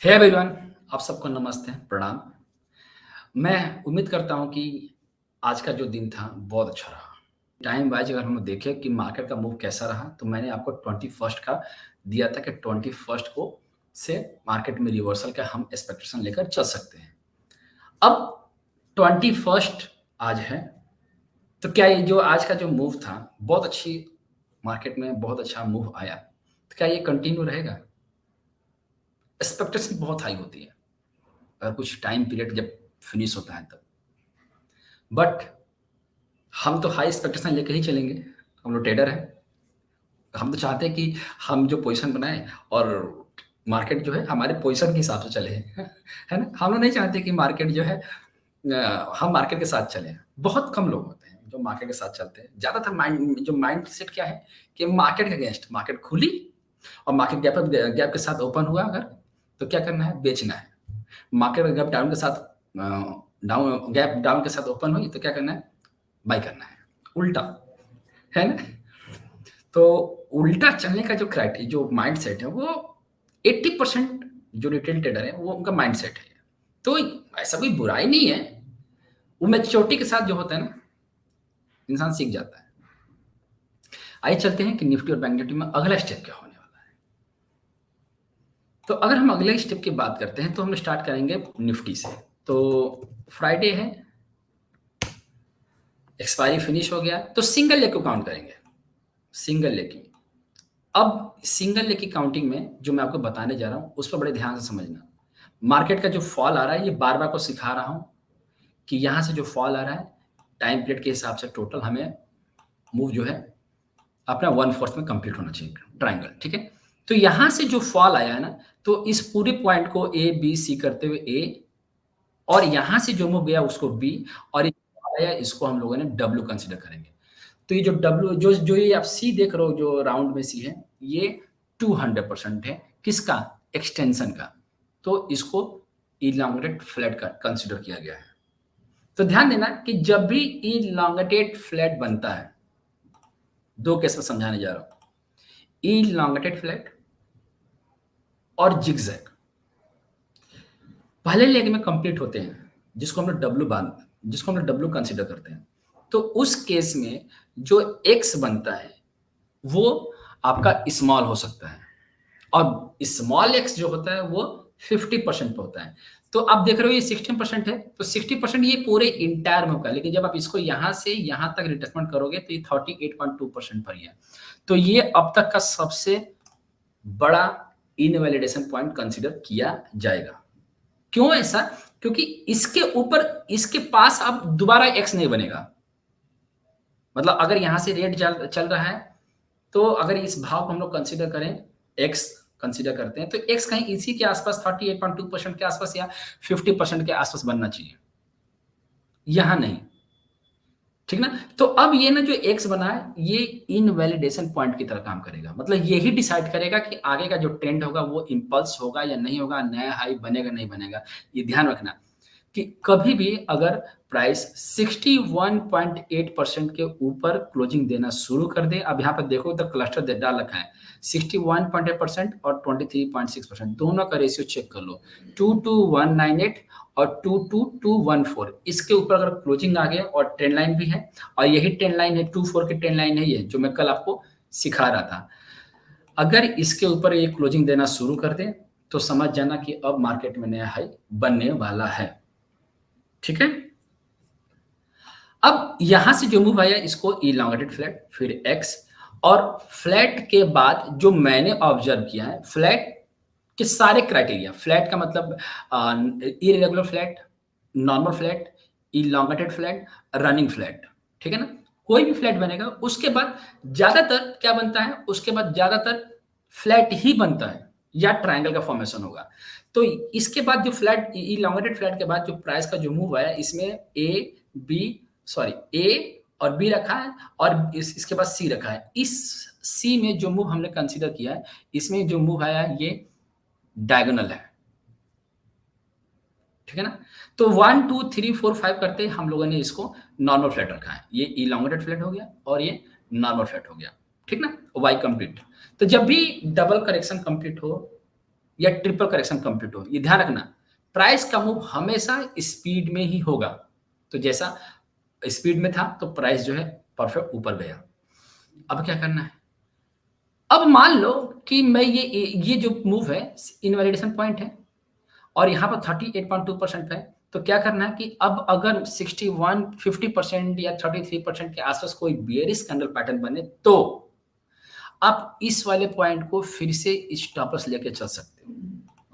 Hey everyone, आप सबको नमस्ते, प्रणाम। मैं उम्मीद करता हूँ कि आज का जो दिन था बहुत अच्छा रहा। टाइम वाइज़ अगर हम देखें कि मार्केट का मूव कैसा रहा, तो मैंने आपको 21st का दिया था कि 21st को से मार्केट में रिवर्सल का हम एक्सपेक्टेशन लेकर चल सकते हैं। अब 21st आज है, तो क्या ये जो आज का जो मूव था, बहुत अच्छी मार्केट में बहुत अच्छा मूव आया, तो क्या ये कंटिन्यू रहेगा? एक्सपेक्टेशन बहुत हाई होती है, अगर कुछ टाइम पीरियड जब फिनिश होता है तब। बट हम तो हाई एक्सपेक्टेशन लेके ही चलेंगे, हम लोग ट्रेडर हैं। हम तो चाहते हैं कि हम जो पोज़ीशन बनाएँ और मार्केट जो है हमारे पोज़ीशन के हिसाब से चले, है ना? हम लोग नहीं चाहते कि मार्केट जो है हम मार्केट के साथ चलें। बहुत कम लोग होते हैं जो मार्केट के साथ चलते हैं। ज़्यादातर माइंडसेट क्या है कि मार्केट के अगेंस्ट मार्केट खुली और मार्केट गैप के साथ ओपन हुआ अगर, तो क्या करना है? बेचना है। मार्केट गैप डाउन के साथ गैप डाउन के साथ ओपन हुई तो क्या करना है? बाय करना है। उल्टा, है ना? तो उल्टा चलने का जो माइंडसेट है वो 80% जो रिटेल ट्रेडर है वो उनका माइंडसेट है। तो ऐसा कोई बुराई नहीं है, वो मैच्योरिटी के साथ जो होता है ना, इंसान सीख जाता है। आइए चलते हैं कि निफ्टी और बैंक निफ्टी में अगला स्टेप क्या होने वाला है। तो अगर हम अगले स्टेप की बात करते हैं तो हम स्टार्ट करेंगे निफ्टी से। तो फ्राइडे है, एक्सपायरी फिनिश हो गया, तो सिंगल लेग को काउंट करेंगे। सिंगल लेग की। अब सिंगल लेग की काउंटिंग में जो मैं आपको बताने जा रहा हूँ, उस पर बड़े ध्यान से समझना। मार्केट का जो फॉल आ रहा है, ये बार-बार को सिखा रहा हूँ कि यहाँ से जो फॉल आ रहा है, टाइम पीरियड के हिसाब से टोटल हमें मूव जो है, अपना 1/4 में कंप्लीट होना चाहिए, ट्रायंगल, ठीक है? तो यहाँ से जो फॉल आया है ना, तो इस पूरे पॉइंट को ए, बी, सी करते हुए ए और यहाँ से जो मूव गया उसको बी और ये आया इसको हम लोगों ने डब्ल्यू कंसीडर करेंगे। तो ये जो डब्ल्यू जो ये आप सी देख रहे हो जो राउंड में सी है, ये 200% है, किसका? एक्सटेंशन का। तो इसको इलॉन्गेटेड फ्लैट का कंसीडर किया गया है। तो ध्यान देना कि जब भी इलॉन्गेटेड फ्लैट बनता है, 2 केस में समझाने जा रहा हूँ। इलॉन्गेटेड फ्लैट और जिगजैग। पहले लेग में कंप्लीट होते हैं, जिसको हम लोग डब्ल्यू कंसीडर करते हैं। तो उस केस में जो एक्स बनता है, वो आपका स्मॉल हो सकता है और स्मॉल एक्स जो होता है वो 50% पे होता है। तो आप देख रहे हो ये 16% है, तो 60% ये पूरे इंटायर में होगा, लेकिन जब आप इसको यहाँ से यहाँ तक रिट्रेसमेंट करोगे तो ये 38.2% पर ही है। तो ये अब तक का सबसे बड़ा इनवैलिडेशन पॉइंट कंसीडर किया जाएगा। क्यों ऐसा? क्योंकि इसके ऊपर इसके पास अब दोबारा एक्स नहीं बनेगा। मतलब अगर यहाँ से रेट चल रहा है, तो अगर इस भाव को हम लोग कंसीडर करें, एक्स कंसीडर करते हैं, तो एक्स कहीं इसी के आसपास 38.2% के आसपास या 50% के आसपास बनना चाहिए। यहाँ नहीं, ठीक ना? तो अब ये ना जो एक्स बना है, ये इनवैलिडेशन पॉइंट की तरह काम करेगा। मतलब यही डिसाइड करेगा कि आगे का जो ट्रेंड होगा वो इम्पल्स होगा या नहीं होगा, नया हाई बनेगा नहीं बनेगा। ये ध्यान रखना कि कभी भी अगर प्राइस 61.8% के ऊपर क्लोजिंग देना शुरू कर दे, अब यहाँ पर देखो तो क्लस्टर डाल रखा है 61.8% और 23.6%, दोनों का रेशियो चेक कर लो, 22198 और 22214। इसके ऊपर अगर क्लोजिंग आ गया और ट्रेंड लाइन भी है, और यही ट्रेंड लाइन है 24 की ट्रेंड लाइन है, ये जो मैं कल आपको सिखा रहा था। अगर इसके ऊपर ये क्लोजिंग देना शुरू कर दे, तो समझ जाना कि अब मार्केट में नया हाई बनने वाला है। ठीक है? अब यहां से जो मूव आया इसको इलॉन्गेटेड फ्लैट, फिर एक्स, और फ्लैट के बाद जो मैंने ऑब्जर्व किया है, फ्लैट के सारे क्राइटेरिया, फ्लैट का मतलब irregular flat, normal flat, elongated flat, running flat, ठीक है ना? कोई भी फ्लैट बनेगा उसके बाद ज्यादातर क्या बनता है, उसके बाद ज्यादातर फ्लैट ही बनता है या ट्रायंगल का फॉर्मेशन होगा। तो इसके बाद जो फ्लैट इलॉन्गेटेड फ्लैट के बाद जो प्राइस का जो मूव आया, इसमें बी ए और बी रखा है और इसके बाद सी रखा है। इस सी में जो मूव हमने कंसीडर किया है, इसमें जो मूव आया है ये डायगोनल है, ठीक है ना? तो 1 2 3 4 5 करते हम लोगों ने इसको नॉर्मल फ्लैट रखा है। ये इलॉन्गेटेड फ्लैट हो गया और ये नॉर्मल फ्लैट हो गया, ठीक ना? वाई कंप्लीट। तो जब भी डबल करेक्शन कंप्लीट हो, या ट्रिपल करेक्शन कंप्लीट हो। ये ध्यान रखना, प्राइस का मूव हमेशा स्पीड में ही होगा। तो जैसा स्पीड में था तो प्राइस जो है परफेक्ट ऊपर गया। अब क्या करना है? अब मान लो कि मैं ये जो मूव है इनवैलिडेशन पॉइंट है और यहाँ पर 38.2% पे है, तो क्या करना है कि अब अगर 61 50% या 33% के आसपास कोई बेयरिश कैंडल पैटर्न बने तो आप इस वाले पॉइंट को फिर से स्टॉप लॉस लेके चल सकते हो।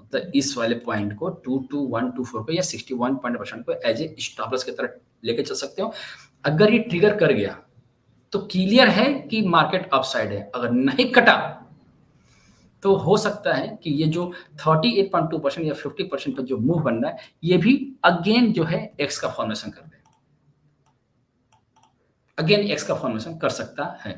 मतलब इस वाले पॉइंट को 22124 को या 61% को एज ए स्टॉप लॉस की तरह लेके चल सकते हो। अगर ये ट्रिगर कर गया तो क्लियर है कि मार्केट अपसाइड है। अगर नहीं कटा तो हो सकता है कि ये जो 38.2% या 50% पर जो मूव बन रहा है, ये भी अगेन जो है एक्स का फॉर्मेशन कर दे। अगेन एक्स का फॉर्मेशन कर सकता है,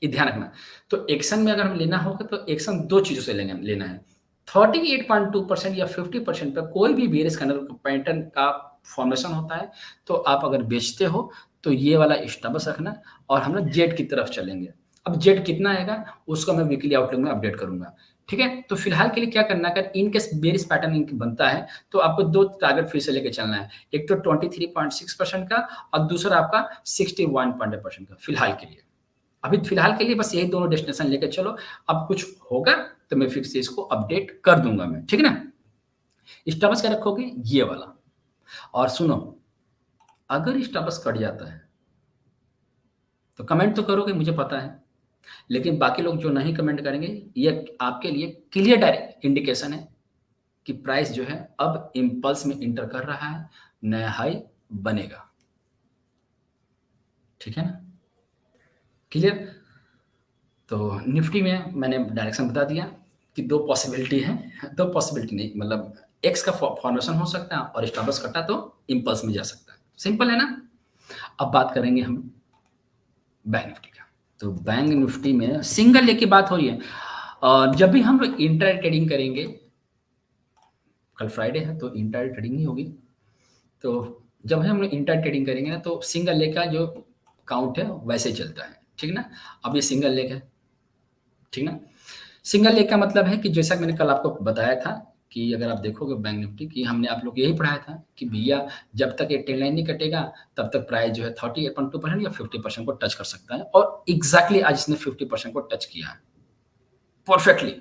ये ध्यान रखना। तो एक्शन में अगर हम लेना होगा तो एक्शन दो चीजों से लेना है। 38.2% या 50% पर कोई भी बेयरिश कैंडल पैटर्न का फॉर्मेशन होता है तो आप अगर बेचते हो तो ये वाला स्टॉप लॉस रखना और हम लोग जेड की तरफ चलेंगे। अब जेड कितना आएगा उसको मैं वीकली आउटलुक में अपडेट करूंगा। ठीक है, तो फिलहाल के लिए क्या करना है, अगर इनकेस बेयरिश पैटर्न बनता है तो आपको दो टारगेट फिर से लेके चलना है। एक तो 23.6% का और दूसरा आपका 61% का फिलहाल के लिए। अभी फिलहाल के लिए बस यही दोनों डेस्टिनेशन लेके चलो। अब कुछ होगा तो मैं फिर से इसको अपडेट कर दूंगा मैं, ठीक है ना। स्टॉप लॉस क्या रखोगे, ये वाला। और सुनो, अगर स्टॉप लॉस कट जाता है तो कमेंट तो करोगे मुझे पता है, लेकिन बाकी लोग जो नहीं कमेंट करेंगे ये आपके लिए क्लियर डायरेक्ट इंडिकेशन है कि प्राइस जो है अब इंपल्स में इंटर कर रहा है, नया हाई बनेगा। ठीक है ना, क्लियर। तो निफ्टी में मैंने डायरेक्शन बता दिया कि दो पॉसिबिलिटी है, दो पॉसिबिलिटी नहीं मतलब एक्स का फॉर्मेशन हो सकता है और स्टॉप लॉस कटा तो इंपल्स में जा सकता है। सिंपल है ना। अब बात करेंगे हम बैंक निफ्टी का। तो बैंक निफ्टी में सिंगल लेग की बात हो रही है। और जब भी हम लोग इंटर ट्रेडिंग करेंगे, कल फ्राइडे है तो इंटर ट्रेडिंग ही होगी, तो जब हम लोग इंटर ट्रेडिंग करेंगे ना तो सिंगल लेग का जो काउंट है वैसे चलता है, ठीक ना। अब ये सिंगल लेग है, ठीक ना। सिंगल लेग का मतलब है कि जैसा मैंने कल आपको बताया था कि अगर आप देखोगे बैंक निफ्टी की, हमने आप लोग यही पढ़ाया था कि भैया जब तक ये ट्रेंड लाइन नहीं कटेगा तब तक प्राइस जो है 38.2% या 50% को टच कर सकता है। और एग्जैक्टली आज इसने 50% को टच किया है परफेक्टली।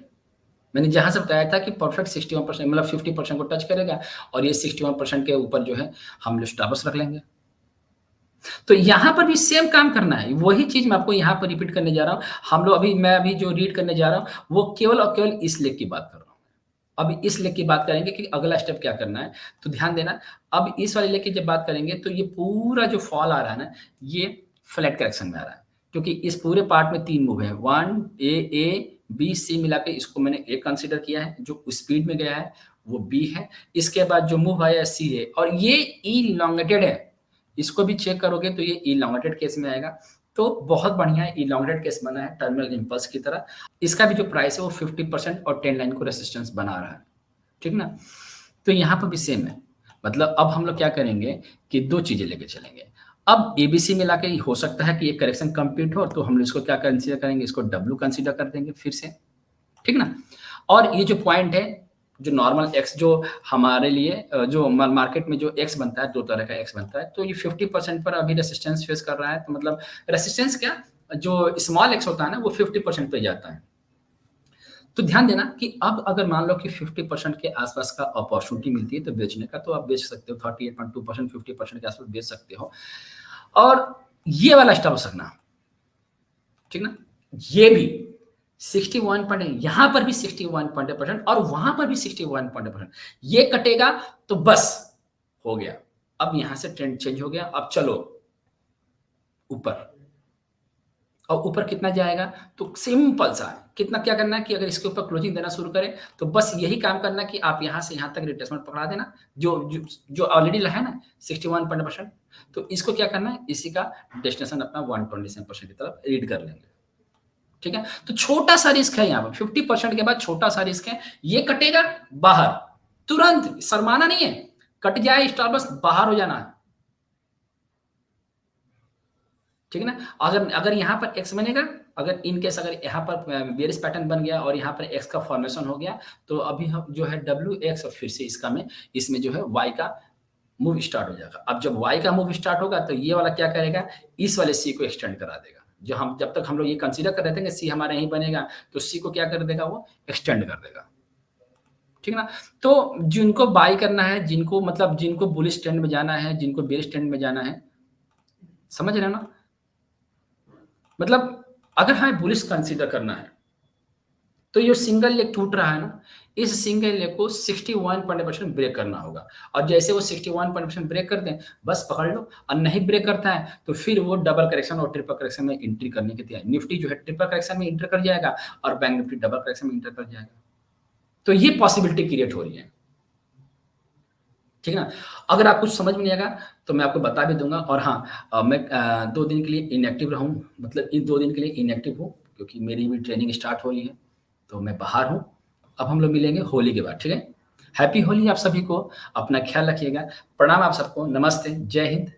मैंने जहां से बताया था कि परफेक्ट 61% मतलब 50% को टच करेगा और ये 61% के ऊपर जो है हम लोग स्टॉप लॉस रख लेंगे। तो यहां पर भी सेम काम करना है, वही चीज मैं आपको यहां पर रिपीट करने जा रहा हूं। हम लोग मैं अभी जो रीड करने जा रहा हूं वो केवल और केवल इस लेग की बात कर रहा हूं। अब इस लेग की बात करेंगे कि अगला स्टेप क्या करना है, तो ध्यान देना। अब इस वाले लेग की जब बात करेंगे तो ये पूरा जो फॉल आ रहा है ना, ये फ्लैट करेक्शन में आ रहा है, क्योंकि इस पूरे पार्ट में तीन मूव है, वन ए बी सी मिला के इसको मैंने ए कंसिडर किया है, जो स्पीड में गया है वो बी है। इसके बाद जो मूव आया सी है और ये इलॉन्गेटेड है, इसको भी चेक करोगे तो ये इलॉन्गेटेड केस में आएगा। तो बहुत बढ़िया है, इलॉन्गेटेड केस बना है टर्मिनल इंपल्स की तरह। इसका भी जो प्राइस है वो 50% और 10 लाइन को रेसिस्टेंस बना रहा है, ठीक ना। तो यहाँ पर भी सेम है, मतलब अब हम लोग क्या करेंगे कि दो चीजें लेके चलेंगे। अब एबीसी मिला के हो सकता है कि ये करेक्शन कंप्लीट हो तो हम लोग इसको क्या कंसीडर करेंगे, इसको डब्ल्यू कंसीडर कर देंगे फिर से, ठीक ना। और ये जो पॉइंट है, जो नॉर्मल एक्स जो हमारे लिए जो मार्केट में जो एक्स बनता है, दो तरह का एक्स बनता है, तो ये 50% पर अभी रेसिस्टेंस फेस कर रहा है। तो मतलब रेसिस्टेंस क्या, जो स्मॉल एक्स होता है ना वो 50% पे जाता है। तो ध्यान देना कि अब अगर मान लो कि 50% के आसपास का अपॉर्चुनिटी मिलती है तो बेचने का, तो आप बेच सकते हो 38.2% 50% के आसपास बेच सकते हो। और ये वाला स्टॉप रखना, ठीक ना। ये भी 61 यहां पर भी 61% और वहां पर भी 61%, ये कटेगा तो बस हो गया। अब यहां से ट्रेंड चेंज हो गया, अब चलो ऊपर। और ऊपर कितना जाएगा, तो सिंपल सा है, कितना क्या करना है कि अगर इसके ऊपर क्लोजिंग देना शुरू करें तो बस यही काम करना कि आप यहां से यहां तक रिट्रेसमेंट पकड़ा देना, जो ऑलरेडी है ना 61%। तो इसको क्या करना है, इसी का डेस्टिनेशन अपना 127% की तरफ रीड कर लेंगे, ठीक है। तो छोटा सा रिस्क है यहाँ पर, 50% के बाद छोटा सा रिस्क है, ये कटेगा बाहर, तुरंत शर्माना नहीं है, कट जाए स्टॉप लॉस बाहर हो जाना है, ठीक है ना। अगर अगर यहां पर एक्स बनेगा अगर इन केस अगर यहाँ पर बेयरिश पैटर्न बन गया और यहाँ पर एक्स का फॉर्मेशन हो गया, तो अभी हम जो है डब्ल्यू एक्स और फिर से इसमें जो है वाई का मूव स्टार्ट हो जाएगा। अब जब वाई का मूव स्टार्ट होगा तो ये वाला क्या करेगा, इस वाले सी को एक्सटेंड करा देगा। जो हम जब तक हम लोग ये कंसीडर कर रहे थे कि सी हमारा यहीं बनेगा, तो सी को क्या कर देगा, वो एक्सटेंड कर देगा। ठीक है ना? तो जिनको बाय करना है, जिनको मतलब जिनको बुलिश ट्रेंड में जाना है, जिनको बेयरिश ट्रेंड में जाना है, समझ रहे हो ना? मतलब अगर हमें बुलिश कंसीडर करना है, तो ये सिंगल लेग टूट रहा है ना, इस सिंगल लेग को 61% ब्रेक करना होगा। और जैसे वो 61% ब्रेक कर दें, बस पकड़ लो। और नहीं ब्रेक करता है, तो फिर वो डबल करेक्शन और ट्रिपल करेक्शन में एंट्री करने की तैयारी। निफ्टी जो है ट्रिपल करेक्शन में एंटर कर जाएगा और बैंक निफ्टी डबल करेक्शन में एंटर कर जाएगा। तो ये पॉसिबिलिटी क्रिएट हो रही है। ठीक है ना? अगर आप कुछ समझ में नहीं आएगा तो मैं आपको बता भी दूंगा। और हाँ, मैं 2 दिन के लिए इनएक्टिव रहूँ, मतलब इन 2 दिन के लिए इनएक्टिव हूँ, क्योंकि मेरी भी ट्रेनिंग स्टार्ट हो रही है, तो मैं बाहर हूँ। अब हम लोग मिलेंगे होली के बाद, ठीक है? हैप्पी होली आप सभी को, अपना ख्याल रखिएगा। प्रणाम आप सबको, नमस्ते, जय हिंद।